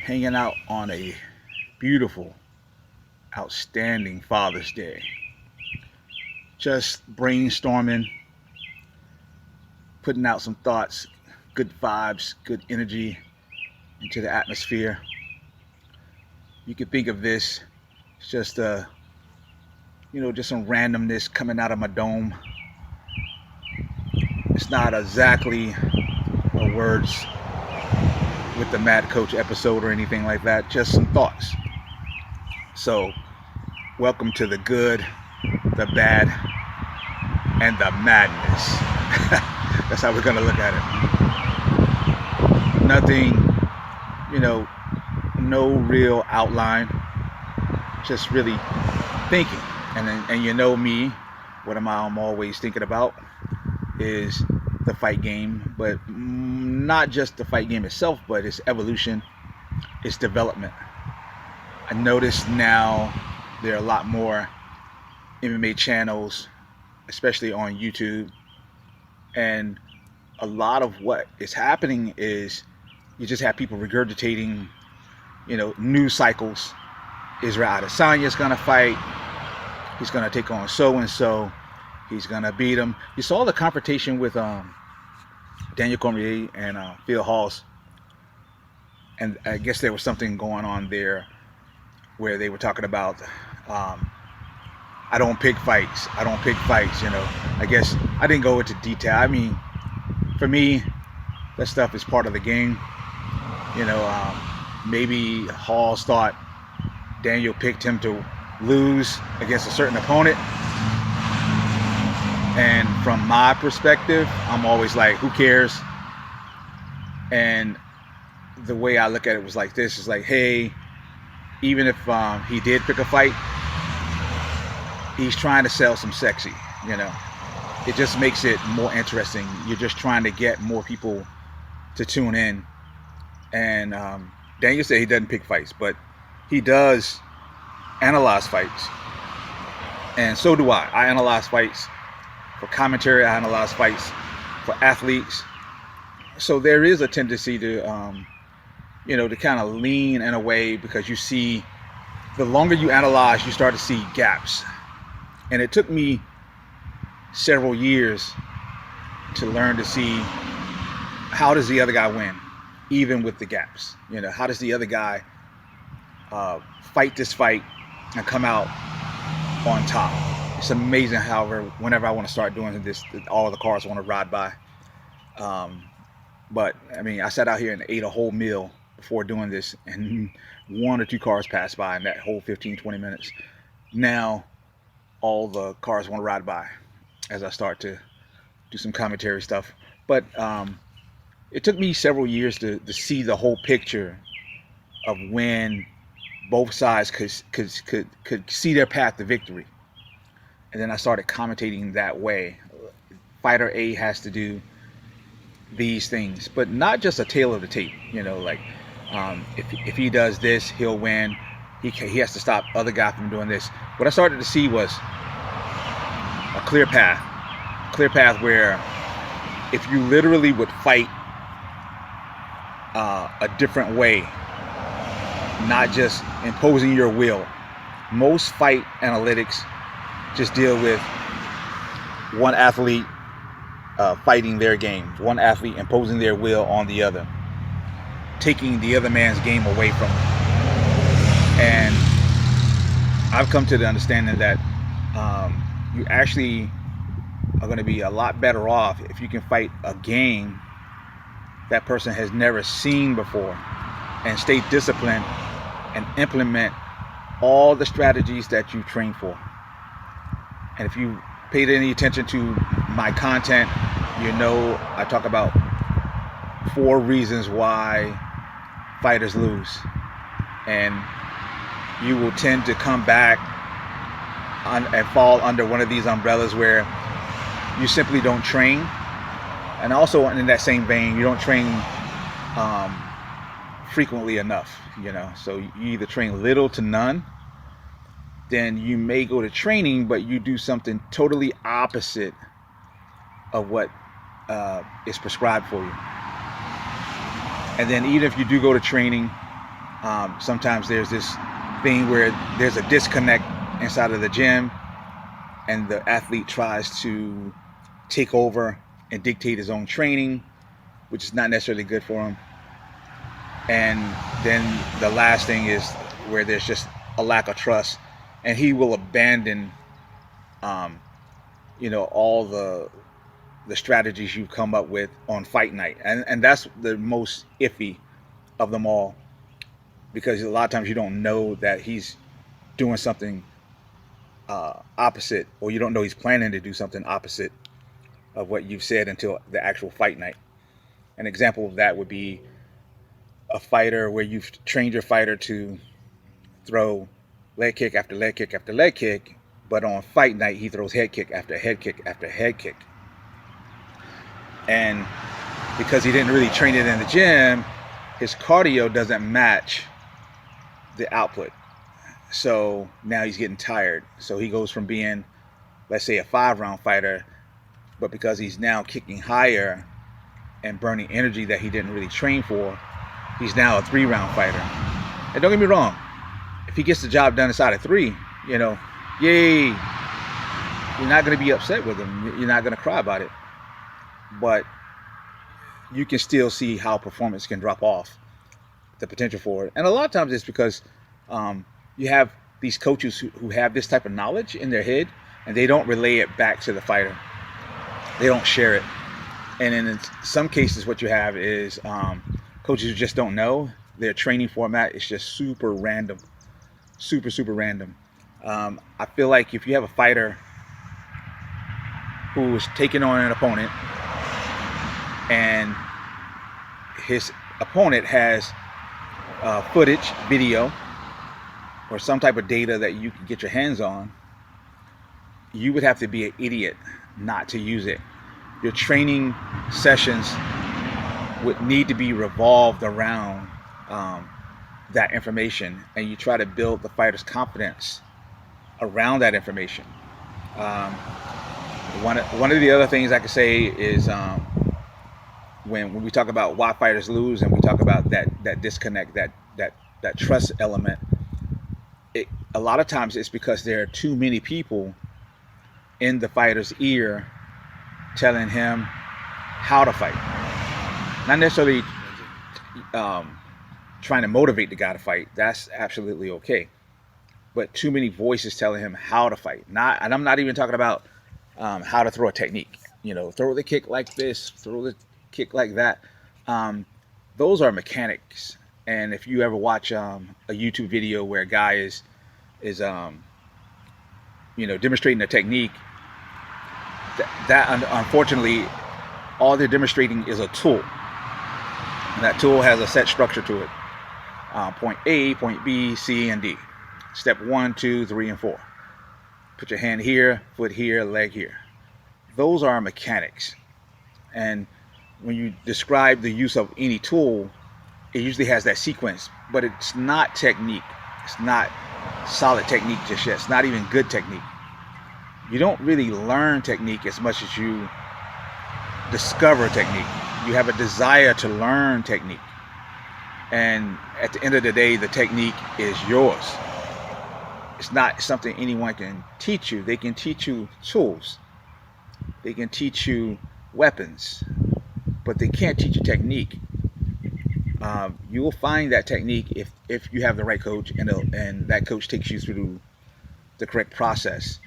hanging out on a beautiful, outstanding Father's Day. Just brainstorming, putting out some thoughts, good vibes, good energy into the atmosphere. You could think of this as just just some randomness coming out of my dome. It's not exactly words with the Mad Coach episode or anything like that, just some thoughts. So, welcome to the good, the bad, and the madness. That's how we're going to look at it. Nothing, no real outline, just really thinking. And you know me, what I'm always thinking about is the fight game, but not just the fight game itself, but its evolution, its development. I notice now there are a lot more MMA channels, especially on YouTube, and a lot of what is happening is you just have people regurgitating, news cycles. Israel Adesanya's gonna fight. He's gonna take on so and so. He's gonna beat him. You saw the confrontation with Daniel Cormier and Phil Hawes, and I guess there was something going on there where they were talking about I don't pick fights. I don't pick fights. I guess I didn't go into detail. I mean, for me, that stuff is part of the game. Maybe Hawes thought Daniel picked him to lose against a certain opponent. And from my perspective, I'm always like, who cares? And the way I look at it was like this, is like, hey, even if he did pick a fight, he's trying to sell some sexy, It just makes it more interesting. You're just trying to get more people to tune in. And Daniel said he doesn't pick fights, but he does analyze fights. And so do I. I analyze fights for commentary. I analyze fights for athletes. So there is a tendency to, to kind of lean in a way, because you see, the longer you analyze, you start to see gaps. And it took me several years to learn to see, how does the other guy win, even with the gaps? How does the other guy fight this fight and come out on top? It's amazing. However, whenever I want to start doing this, all the cars want to ride by. But I mean, I sat out here and ate a whole meal before doing this, and one or two cars passed by in that whole 15-20 minutes. Now all the cars want to ride by as I start to do some commentary stuff. But it took me several years to see the whole picture of when both sides could see their path to victory. And then I started commentating that way. Fighter A has to do these things, but not just a tail of the tape. If he does this, he'll win. He has to stop other guy from doing this. What I started to see was a clear path where if you literally would fight a different way, not just imposing your will. Most fight analytics just deal with one athlete fighting their game, one athlete imposing their will on the other, taking the other man's game away from them. And I've come to the understanding that you actually are going to be a lot better off if you can fight a game that person has never seen before, and stay disciplined and implement all the strategies that you train for. And if you paid any attention to my content, I talk about 4 reasons why fighters lose. And you will tend to come back and fall under one of these umbrellas where you simply don't train. And also in that same vein, you don't train frequently enough, So you either train little to none, then you may go to training, but you do something totally opposite of what is prescribed for you. And then even if you do go to training, Sometimes there's this thing where there's a disconnect inside of the gym, and the athlete tries to take over and dictate his own training, which is not necessarily good for him. And then the last thing is where there's just a lack of trust, and he will abandon, all the strategies you've come up with on fight night, and that's the most iffy of them all, because a lot of times you don't know that he's doing something opposite, or you don't know he's planning to do something opposite of what you've said until the actual fight night. An example of that would be a fighter where you've trained your fighter to throw leg kick after leg kick after leg kick, but on fight night he throws head kick after head kick after head kick. And because he didn't really train it in the gym, his cardio doesn't match the output. So now he's getting tired. So he goes from being, let's say, a 5-round fighter, but because he's now kicking higher and burning energy that he didn't really train for, he's now a 3-round fighter. And don't get me wrong, if he gets the job done inside of 3, yay, you're not going to be upset with him. You're not going to cry about it. But you can still see how performance can drop off, the potential for it. And a lot of times it's because you have these coaches who have this type of knowledge in their head, and they don't relay it back to the fighter. They don't share it. And in some cases what you have is coaches who just don't know. Their training format is just super random. Super random. I feel like if you have a fighter who is taking on an opponent, and his opponent has footage, video, or some type of data that you can get your hands on, you would have to be an idiot not to use it. Your training sessions would need to be revolved around that information, and you try to build the fighter's confidence around that information. One of the other things I could say is when we talk about why fighters lose, and we talk about that disconnect, that trust element, a lot of times it's because there are too many people in the fighter's ear telling him how to fight. Not necessarily trying to motivate the guy to fight. That's absolutely okay. But too many voices telling him how to fight. And I'm not even talking about how to throw a technique. Throw the kick like this, throw the kick like that. Those are mechanics. And if you ever watch a YouTube video where a guy is demonstrating a technique, that unfortunately, all they're demonstrating is a tool. And that tool has a set structure to it. Point A, point B, C, and D. Step 1, 2, 3, and 4. Put your hand here, foot here, leg here. Those are mechanics. And when you describe the use of any tool, it usually has that sequence, but it's not technique. It's not solid technique just yet. It's not even good technique. You don't really learn technique as much as you discover technique. You have a desire to learn technique. And at the end of the day, the technique is yours. It's not something anyone can teach you. They can teach you tools. They can teach you weapons, but they can't teach you technique. You will find that technique if you have the right coach, and that coach takes you through the correct process.